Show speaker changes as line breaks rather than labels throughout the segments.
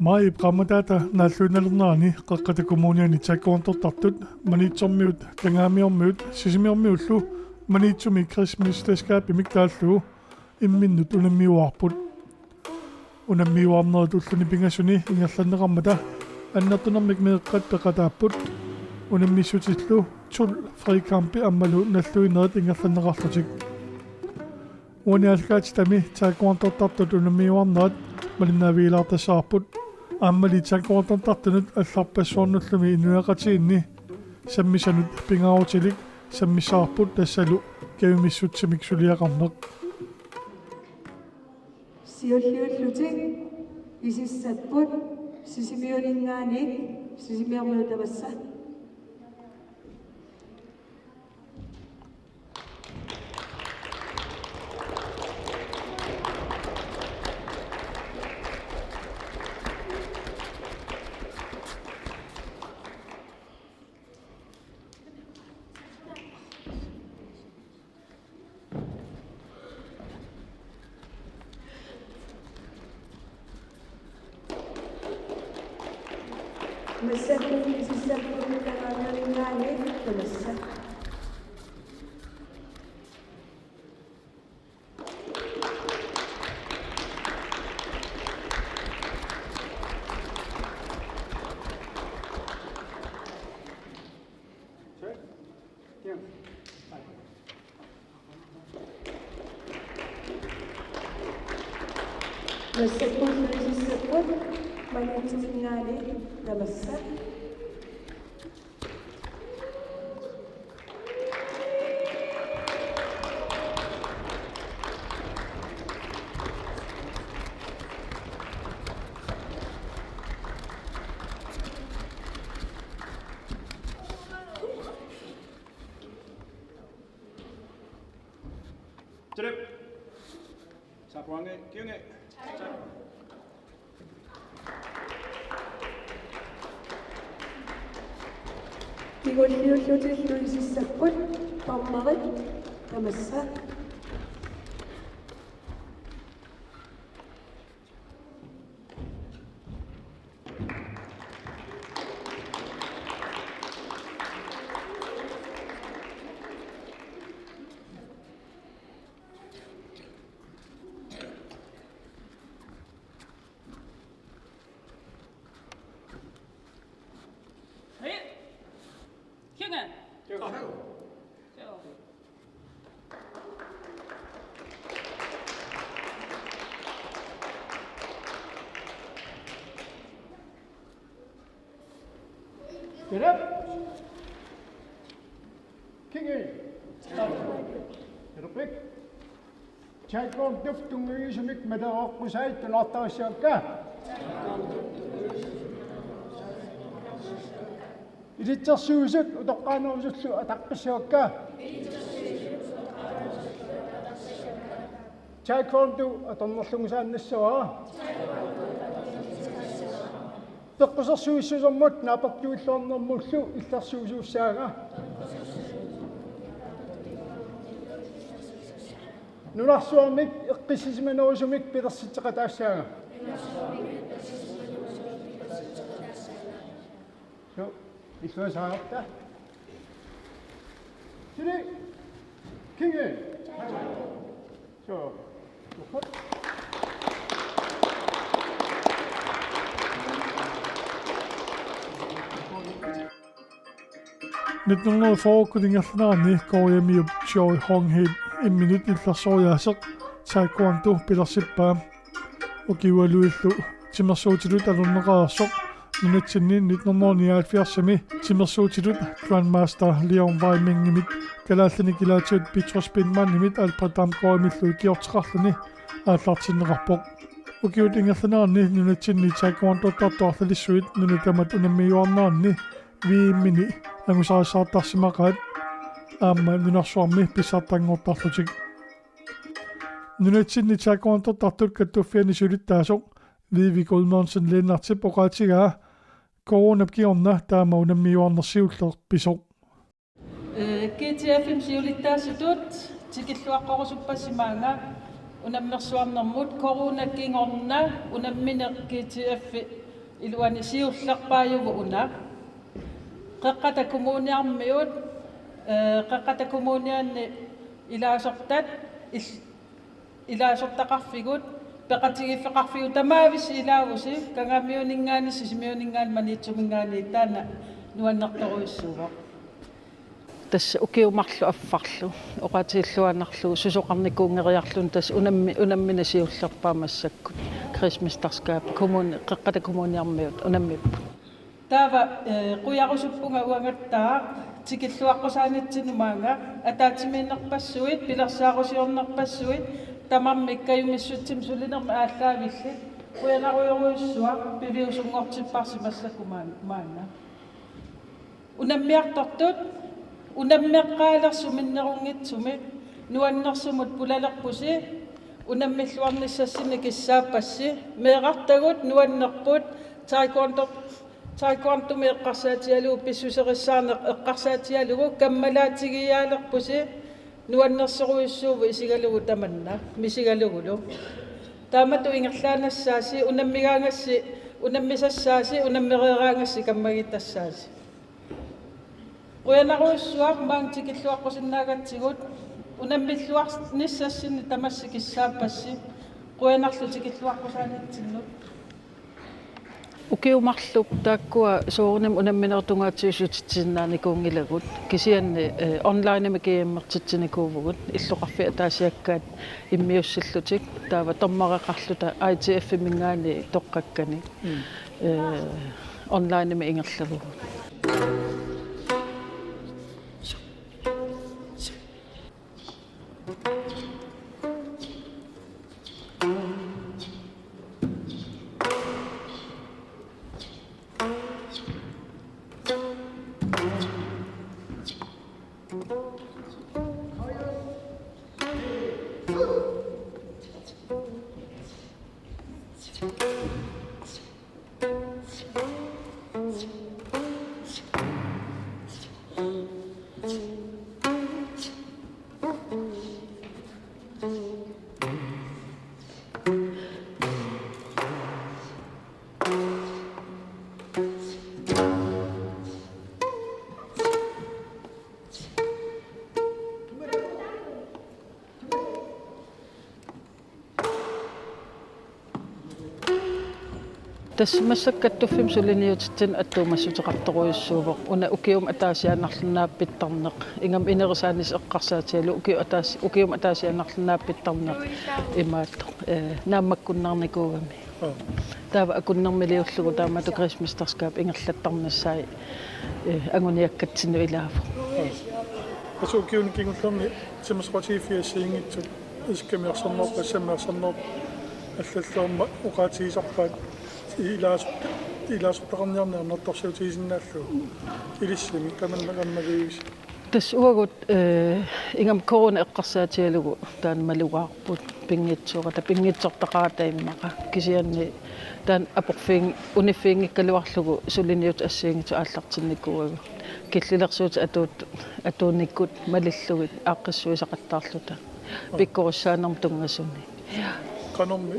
Mai Pramadata Nalunalernaani qaqqatakummuniani takkuantortartut maniitsormiut tangaamiormiut sisimiormiullu maniitsumi Christmas-taskaapimik taallugu imminnut unammiuarput unammiuarnerit ulluni pingasuni ingerlanneqarmata аннертунэрмик меэккат пекатааппут унаммиссутиллу тул фрикампи аммалу наллуинерит ингерланнеқарлутик униалкаати тами таакуантортартут унаммиуарнерит малиннавиилаартассаарпут аммали таакуантортартунут алларпассуорнуллуми инуяқатиинни саммисанут пингаарутилик саммисаарпут тассалу кавимиссутсимик сулиақарнеқ
сиуллиуллутик исиссаппут сисимиулингааник сисимиармуутавасса مسكوا سيسكوا من عليك تمسك مسكوا سيسكوا من عليك تمسك
Trip. Sapuange, kiunge.
تيقوللوتلو يسسكون طمغت تمسك
Get up. King in. Get up. Tjekkom duftungi sumik madaaqusait tunattaasiakka. Ilitsersuusuk utoqqaanerusullu ataqqissuakka. Tjekkom tu atornerlungusaannassuaa. Teqqusarsuissusermut naapartuulluarnermullu illarsuusuussaaga nunarsuarmik eqqissisimanuusumik pilersitteqataassaaga so illuasaarta sili kinge so
Nitnungo fookudingerlanaani kooriamiup sjoi hongheet imminut illarsooriaseq taakkuantu pilersippaa ukiualuillu timersuutilut alunneqaarsoq nunatsinni 1979 timersuutilut Grandmaster Leon Weimingimit kalaalలని kilaatiut Petrus Spinmannimit Alpredam korimillu kiorteqarluni aallartinneqarpoq ukiut ingerlanaani nunatsinni taakkuantortartoorlalissuit nunatamat unammiuarnaanni viimmini angusaarissaartarsimaqaat aamma nunarsuarmi pissartanngortarlutik nunatsinni taakkuantortartut kattuffiani sulittaasoq Vivi Gulmonsen lennartip oqaatigaa koronapkiorna taama unammiuarnersiullerpisoq
GTFim siulittaasutut tikilluaqqorusuppasimaanga unammersuarnermut corona kingorna unammineq GTF iluani siullarpaajuvu una qaqqata kommuniarmiut qaqqata kommunianni ilaasortat ilaasortaqarfigut peqatigifeqarfigu tamaavis ilaavusi kangamiuningaani sisimiuningaan maniitsumingaani taana nuannertoruissuuvoq tässä ukiumarlu affarlu oqatiilluanarlu susoqarnikuungeriarlun tässä unammina siullarpaamassakku Christmas-tarskaap kommuni qaqqata kommuniarmiut unammippu taava qujarusuppunga uangattaa tikilluaqqosaanittinumaanga ataatimiinnerpassuit pilersaarusiornerpassuit tamammikkajumissutsim sulinerma aallaavилли quyanaruyuruissua piviusungortipparsimassakku maanga unammiartortut unammeqqaalersuminnerungitsumi nuannersumut pulalerpusi unammilluarnissassini kissaappassi meeqartagut nuannerput taekwondo eqqarsaatialugu pissuserissaarneq eqqarsaatialugu kammalaatigiaalerpusi nuannerseruissuuvu isigalugu tamanna misigalugulu taamatu ingerlaanassaasi unammigaangassi unammisassaasi unammereeraangassi kammagittassaasi quyanarussuaq maang tikilluaqqosinnaagatsigut unammilluarnissassini tamassikissaappassi quyanarlu tikilluaqqosaanittinnut ukiumarluk taakkua soornim unamminertungaatiusutitinnaani kuungilagut kisianni online mikiimmertitsinikuuvugut illuqarfi ataasiakkaat immiussillutik taava tormareqarluta ITF mingaani toqqakkani online mi ingerlagugut tässä massakkattuffim suliniutittin attuumassutiqartoruissuuvoq una ukium ataasianarlunaapittarneq ingam inerisaanis eqqarsaatialu ukium ataasianarlunaapittarneq imaatto naammakkunnarnikuugami taava akunnermiliullugu taamatu Christmas-tarskaap ingerlattarnissaai anguniakkatsinu ilaavu
asukkiunikingullerni simasqatiifiassiingitsut iskamiarsornerpassamaarsarnerp аллаллуумма уqaatigisarpaat илаасуттақарниарнернэрторсиутигисиннааллу илиссими каманнагаммалиис
тас уагут ингам корона эққарсаатиалугу таан малугаарпут пингитсуqa пингитсортақаатаиммаqa кисианни таан апорфин униффиингиккалуарлугу сулиниут ассиингиту ааллартинниккуагу киллилерсуут атуунниккут малиллугит ааққиссуисақаттаарлута пиккориссаанерм тунгасуни
канорми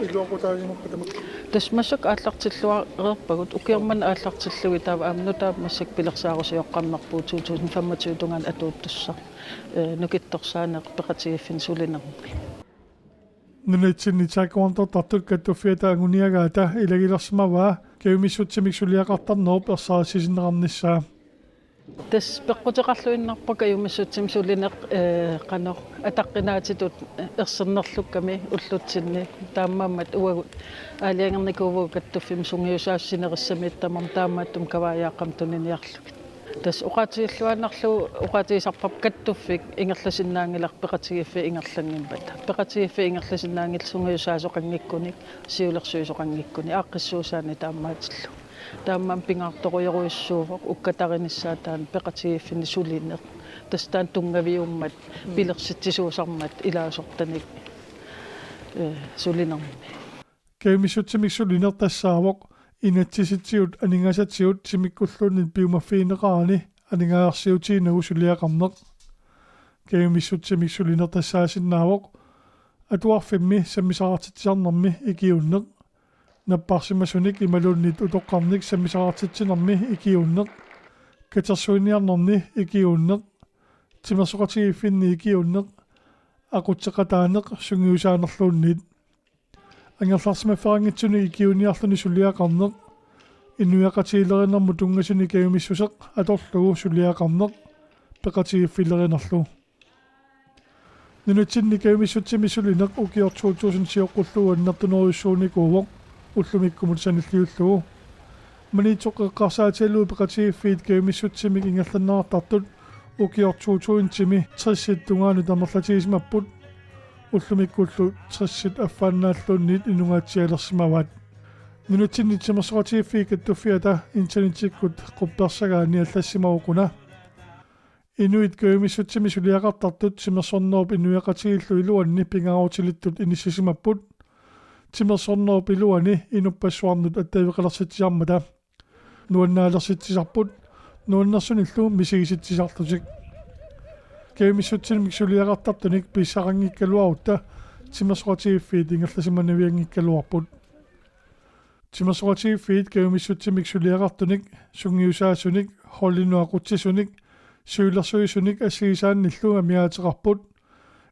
илуақутаасинерпатамак
тасмассак ааллартиллуареерпагут укиерман ааллартиллуги таава аамнутаа массак пилерсаарусиоққарнерпуу 2025 тунгаан атууттуссар нукитторсаанеқ пеқатигиффин сулинерми
нунатсинни таакуанто тартут каттуффиата агуниагаата илагилерсимаваа кеумиссутсимик сулиақартарнерп ерсаасисиннеқарниссаа
тас пеққутеқарлуиннарпака юмиссутсим сулинеқ қано атаққинаатитут ерсернерлукками уллутсинни таамаамат уагут аалиангерникуувуу каттуффим сунгиусаассинериссамиттамам таамааттум каваяаққам туниниарлугит тас уқаатигиллуаннарлу уқаатигисарпап каттуффик ингерласиннаангилар пеқатигиффи ингерлангимпат пеқатигиффи ингерласиннаангил сунгиусаасоқангиккуник сиулерсуисоқангиккуни ааққиссуусаани таамаатиллу таамман пингаartoruйоруиссуувоқ уккатариниссаатаан пеқатигиффини сулинеқ тастаан тунгавиуммат пилерситсисуусармат илаасортаник сулинерми
кеумиссутсимик сулинертассаавоқ инатсиситсиут анингасатсиут симиккуллуунит пиумаффиинеқарани анингаерсиутиинагу сулиақарнеқ кеумиссутсимик сулинертассаасиннаавоқ атуарфимми саммисаартитсарнэрми икиуннеқ наппарсимасуник ималууннит утоққарник самисаартитсинерми икиуннеқ катерсуиниарнерни икиуннеқ тимерсоқатигиффинни икиуннеқ aqutseqataanеқ сунгиусаанерлуунниит ангерларсимафферангитсуни икиуниарлуни сулиақарнеқ инуяқатиилеринэрму тунгасуни каюмиссусеқ аторлугу сулиақарнеқ пеқатигиффилеринерлу нунутсинни каюмиссутсими сулинеқ укиортуутуусун сиоққуллугу аннертунеруйуссууникууоқ уллумиккумут саниллиуллугу манитоқеққарсаатиалуу пеқатигиффиит каюмиссутсимик ингерланнаартартут укиортуутуинтими 30 тунгаану тамерлатигисмаппут уллумиккуллу 30 аффааннааллуунниит инунгаатсиалерсимаваат нунутсинни тимерсоқатигиффиикат туффиата интернетиккут қупперсагаани аллассимавоқуна инуит каюмиссутсими сулиақартартут тимерсорнеруп инуяқатигиллу илуанни пингаарутилиттут иниссисимаппут тимерсорнеруп илуани инуппассуарнут аттавиқалерситсиармата нуаннаалерситсисарпут нуаннерсуниллу мисигиситсисарлутик каюмиссутсимик сулиақартартуник писсарангиккалуарутта тимерсоқатигиффиит ингерласиманавиангиккалуарпут тимерсоқатигиффиит каюмиссутсимик сулиақартуник сунгиусаасуник холлинуақутсисуник сюйлерсуисуник ассигисаанниллуга миаатеқарпут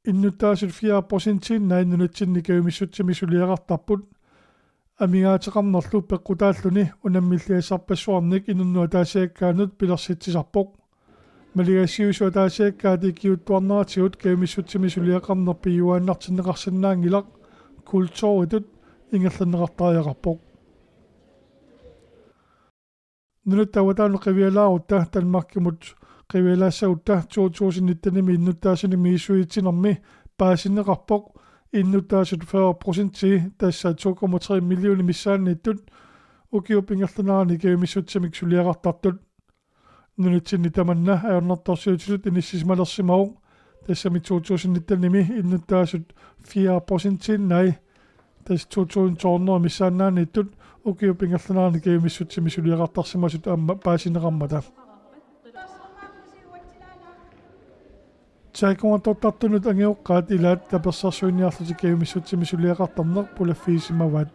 иннуттаасут 4% наиннунатсинни каюмиссутсими сулиақартарпут амигаатеқарнерлу пеққутааллуни унаммиллиассарпассуарник инуннуа таасиаккаанут пилерситсисарпоқ малигассиусуа таасиаккаати киуттуарнаратигут каюмиссутсими сулиақарнерпи юааннартиннеқарсинаангилақ култоритут ингерланнеқартариақарпоқ нунуттауатаану қивиалаарутта талмаркимут қивиалаассагутта 2019 иннуттаасуни миисуитсинерми паасиннеқарпоқ иннуттаасут 40% тасса 2,3 миллиони миссаанниттут укиуп ингерланаарани каюмиссутсимик сулиақартартут нунутсинни таманна аернэрторсиутилут иниссисмалерсимауқ тассами 2019 иннуттаасут 4% най тас 2012 миссааннаанниттут укиуп ингерланаарани каюмиссутсими сулиақартарсимасут аама паасинеқармата Tsaikuantottartunut angiuqqaat ilaat tapersersuiniarluti kayumissutsimi suliaqartarneq pulafiisimavaat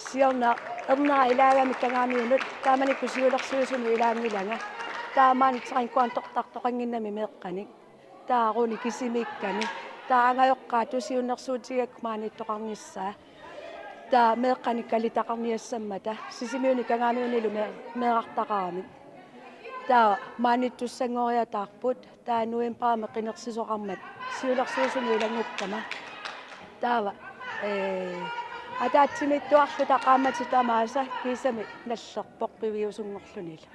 Siorna erna ilaagamik kangaamiunut taamanikku siulersuusunu ilaangilanga taamaani tsainkuantortartoqanginnami meeqqanik taaruni kisimiikkani taangajoqqaatu siunnersuutigak maanittoqarnissaa taa meeqqanik kalitaqarniassammata sisimiuni kangaamiunilu meeqartaqaramik taa maanittussangoriataarput taa nuimpaame qinersisoqarmat siulersuusunu ilangukkama taava атаатсимиттуарлу тақаамати тамааса кисами наллерпоқ пивиусунгорлунила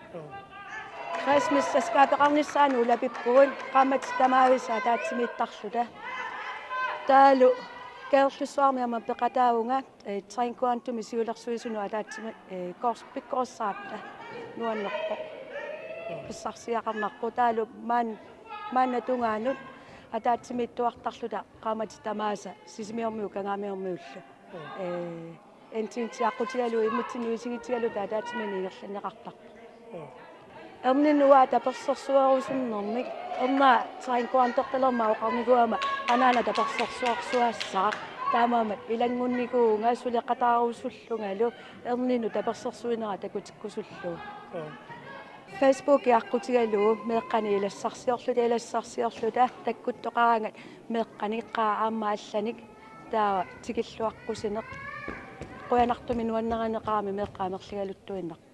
Christmas скапеқарниссаану улапиппугун qaamati тамаависа атаатсимиттарлута таалу керлуссуармиама пеқатаавунга тринкуантуми сиулерсуисуну атаатсими корспиккорсаапта нуаннерпо писсарсиақарнарпу таалу маанна тунгаанут атаатсимиттуартарлута qaamati тамааса сисимиормиу кангаамиормиуллу энтинтиаққутигалу иммитсинуисигитигалу таатаатимини ингерланеқартарпу эрнинуа таперсерсуарусуннэрмик эрна тринкуанторталерма оқарникуама анаана таперсерсуарсуассаа таамаамат илангунникуунга сулеқатаарусуллунгалу эрнину таперсерсуинера такутиккусуллу Facebook иаққутигалу меэққани илассарсиорлута таккуттоқарангат меэққаниққаа аамаалланик таа тикиллуаққусинеқ қуянартуми нуаннеранеқарами меэққаамерлигалуттуиннарпут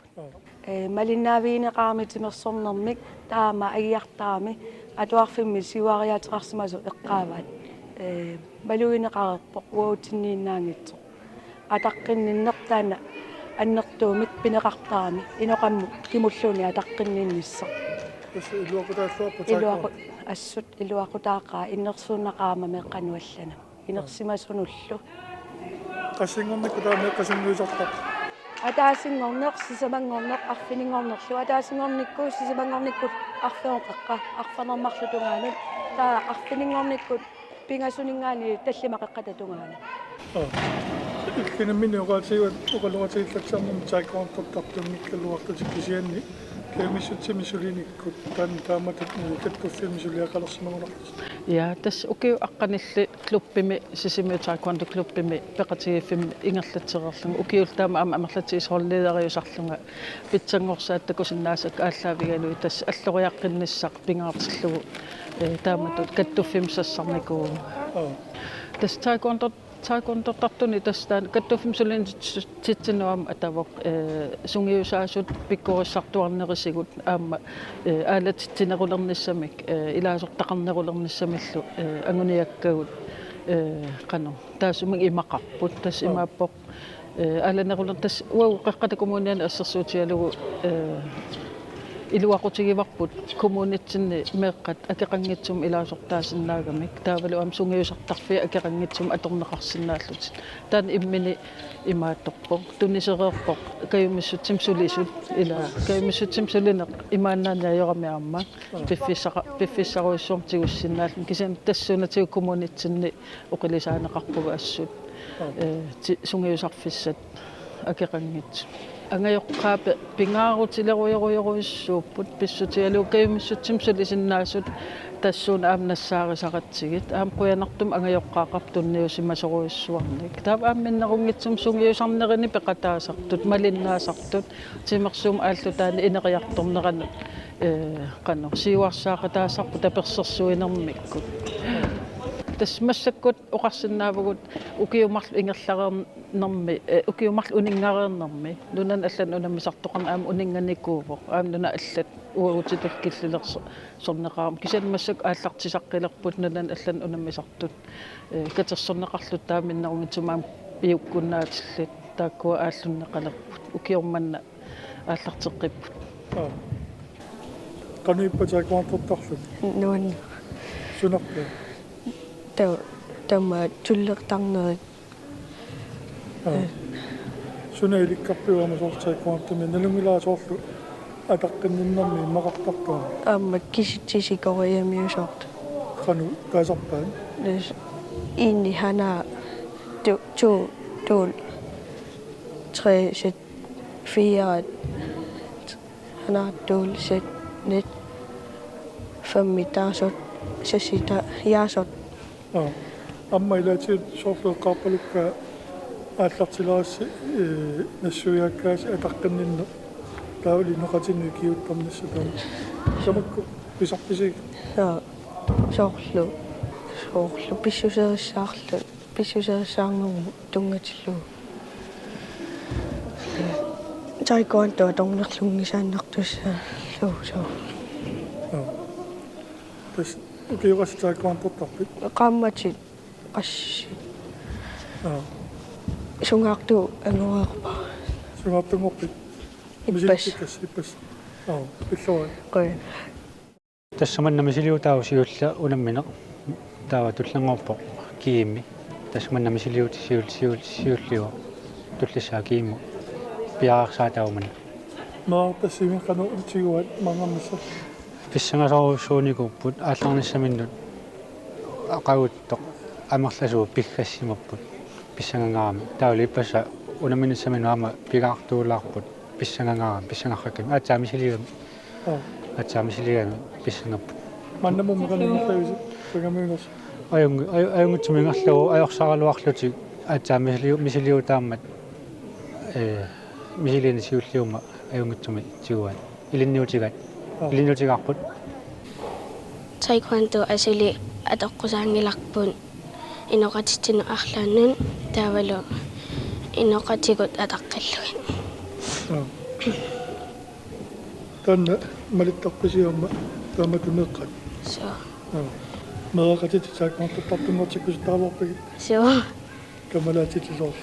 малиннаавиинеқарами тимерсорнэрмик таама агиартарами атуарфимми сиуариаатеқарсимасу эққааваат малуинеқарерпоқ уутиннииннаангитсо атаққинниннертаана аннертуумик пинеқартарами иноқамму кимуллуни атаққинниннисса илуақутааллуарпу ассут илуақутаақаа иннерсууннақаама меққануаллана инерсимасунуллу
qasinngornikku taamеққасунгуисартақ
атаасингорнеқ сисамангорнеқ арфинингорнерлу атаасингорникку сисамангорниккут арфеоқаққа арфанермарлу тунгаанут таа арфинингорниккут пингасунингаани таллимақеққататунгаана
Ikkene minne oqaatiuat uqaluqatiillatsaarnum taekwondo-tartunngikkалуартутик кисианни кемиссутсимисулиниккут таан тааматат каттуффимисулиақалерсимагунарлус
Ja, tässä ukiu akkanilli klubbimme sisimiu taekwondo klubbimme peqatigifim ingerlatsererlunga ukiultaama amerlatiis holliideriusarlunga pitsangorsaat takusinnaasak ааllaавигалуи тасса аллориаққиннссақ пингаартиллугу тааматут каттуффимсассарникуу тас taekwondo tartuni tastaan katuffimsulin titsinnuam atavok sungiusaasut pikkorissartuarnerisigut aamma aalatittinerulernissamik ilaasortaqarnerulernissamillu anguniakkagut qanu taasuming imaqarput tas imaappoq aalanneruler tas uau qaqqatakommuniani assersuutialugu iluaqutigivarput kommunitsinni meeqqat akeqanngitsum ilaasortaasinnaagamek taavalu am sungiusartarfia akeqanngitsum atorneqarsinnaallut taan immini imaattorpoq tunisereerpoq kayumissutsim sulisut ila kayumissutsim sulineq imaannaaniajoramiaamma piffissaruissuortigussinnaallu kisan tassuunatigu kommunitsinni oqilisaaneqarpugu assut sungiusarfissat akeqanngitsum angayoqqaape pingaarutileruyoruyoruissuupput pissutialu kayumissutsim sulisinnaasut tassuuna aamnassaarisaqatsigit aam quyanartum angayoqqaaqartunniusimasoruissuarnik taap aamminnerungitsum sungiusarnerini peqataasartut malinnaasartut timersuum aallutaani ineriartorneranut qanu siuarsaaqataasarpu tapersersuinermikkut tasmassakkut oqarsinnaavugut ukiumarlu ingerlareernermi ukiumarlu uningareernermi nunan allan unammisartoqarna aam uninganikuuvo aam nuna allat uagutitukkillilersorneqaarum kisanmassak aallartisaqqilerput nunan allan unammisartut katersorneqarlut taaminnerungitsumaam piukkunnaatillit taakkua aallunneqalerput ukiormanna aallarteqqipput
qanuippa taekwondo-tarlut
nuan
sunarpa
tamma tullertarnerit
suna ilikkarpiuama soortaekwondo nalungilaasoorlu атаққиннэрми мақартартаа
аама киситсисикориамиусоорт
қану таасарпаан
лес инни хана ту 3 set 4 hana tul set net 5 meter sesita yaasot
амма илаатиут соорлуэққарпалукка ааллартилаарисси нассуяаккаас атаққиннинне таавали ноқатинни киуттарниссатаа самакку писарписиг
соорлу писсусерissаарнеру тунгатиллу таекwondo торнерлунгисааннартусса соо
тас укиорас таекwondo-тарпит
qaammatит qassi sungaartu anguaarpa
сугаартунгорпит
иппас
пиллуа
qoi
тассаманнами силиутаау сиулла унаммина таава туллангорпо киимми тассаманнами силиути сиуллиу туллисаа киимму пиаарсаатаумана
маа тассимин кану утигуат мангаммисса
писсангасоруссууникуппут аалларниссаминнут ақагуттоқ амерласуу пиггассимаппут писсангангаами таавали иппаса унаминиссаминуама пигаартуулаарпут писсангангаами аатсаамисилигами атсаамисилигами писсангаппут
маннаму меқаниннерлависи пагамиунас
аюнгутсумингерлугу аёрсаралуарлутик аатсаамисилиутааммат мисилини сиуллиума аюнгутсуми тигуат илинниутигарпут
taekwondo asili atoqqusaaങ്ങിlarpun inoqatitinu arlaannun taavalu inoqatigut ataqqallugin
танна малиттарписиумма тааматунеққат
so
меқатит таекwondo-тартунгортиккус таалуарпагит
so
камалаатитисоор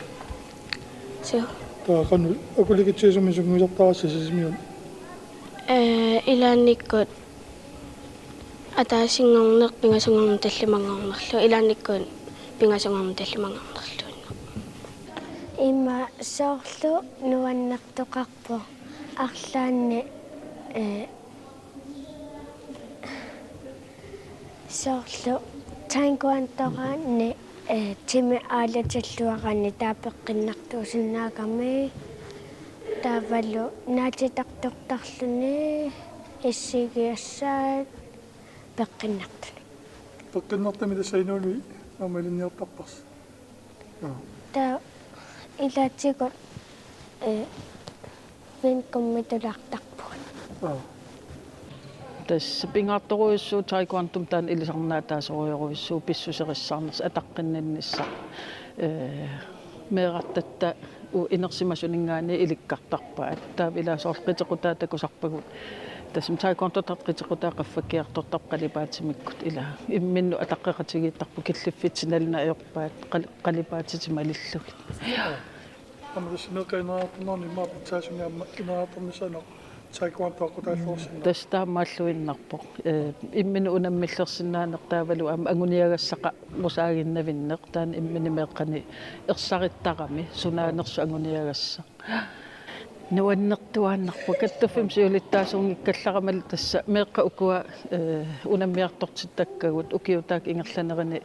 so
таақану акулигитсиисумисунгуисартарассисисмиун
ilaannikkut атаасингорнеқ пингасунгорнун таллимангорнерлу илааниккуун пингасунгорнун таллимангорнерлуинна
имма соорлу нуаннертоқарпо арлаанни соорлу tainkuantoqaanni timi aalatsalluaqaanni taapeqqinnartuusinnaakami taavalu naatitaqtortarluni иссигиассаат пеққиннартуни
Пеккиннартами тасайнууни амалинниартарпарс.
та илаатсикут винкоммитулаартарпугут
тас пингаатторуйуссуу таикуантум таан илисарнаа таасориоруйуссуу писсусерissаарнерс атаққинниннисса меэраттатта инерсимасунингаани иликкартарпаа таавилаасоорлqitequtaа такусарпагут тасм таикуантортар qitequtaа qaffakkiartortarqalipaatsimikкут ила имминну атаққеқатигииттарпу киллиффитсинална аёрпаат қалипаатитималиллугит
амасинеқайнаартарнарни маапитсаасунгаама инааторнисано таикуантоққутааллуурсина
тастаамааллуиннарпо иммину унаммиллерсинаанертаавалу аама агуниагассақа русаагиннавиннеқ таан иммини меэққани ерсариттарами сунаанерсу агуниагасса нуаннертуааннарпу каттуффим сиулиттаасуунгиккалларамал тасса меэққа укуа унаммиартортиттаккагут укиутаак ингерланерини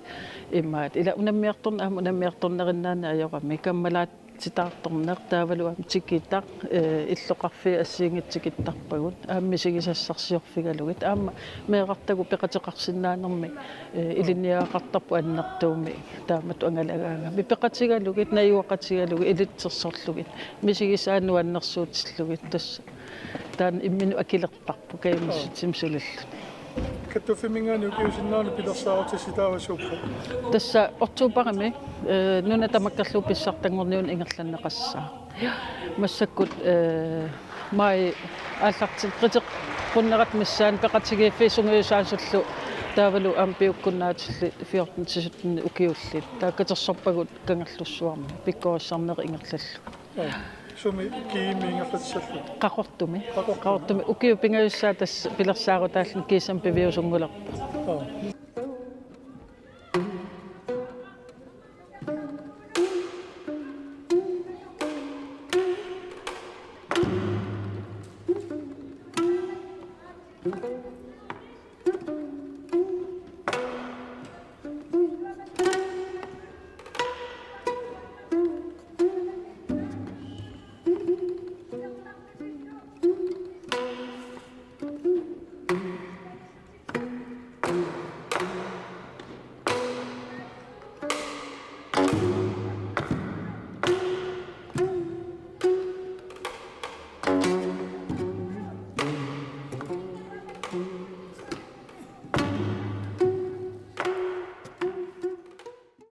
имаат ила унаммиарторна аама унаммиарторнериннаана аёрами каммалаат ситаарторнеқ таавалуам тиккиттақ иллоқарфи ассиингитсикиттарпагут ааммисигисассарсиорфигалугит аама меэқартагу пеқатеқарсинаанерми илинниаақартарпу аннертууми таамату ангалагаага мипеқатигалугит наюақатигалуги илитсерсорлугит мисигисаануаннерсуутиллугит тасса таан иммину акилертарпу каимиссутсимсулиллу
каттуффимингаани укиусиннаани пилерсаарутиситаавасууппа
тасса ортуупарами нуна тамаккарлуу писсартангорниун ингерланнеқассаа массаккут май ааллартил қитеқ qunnerat missaan peqatigiffiisuнгуйусаасуллу таавалу ампиуккуннаатилли 14-17 укиуллит тааккатерсорпагут кангерлуссуарми пиккориссарнери ингерлаллу
суми киимингерлатсаллу
qaqortumi укиу пингаюссаа тасс пилерсаарутааллу кисам пивиусунгулерпа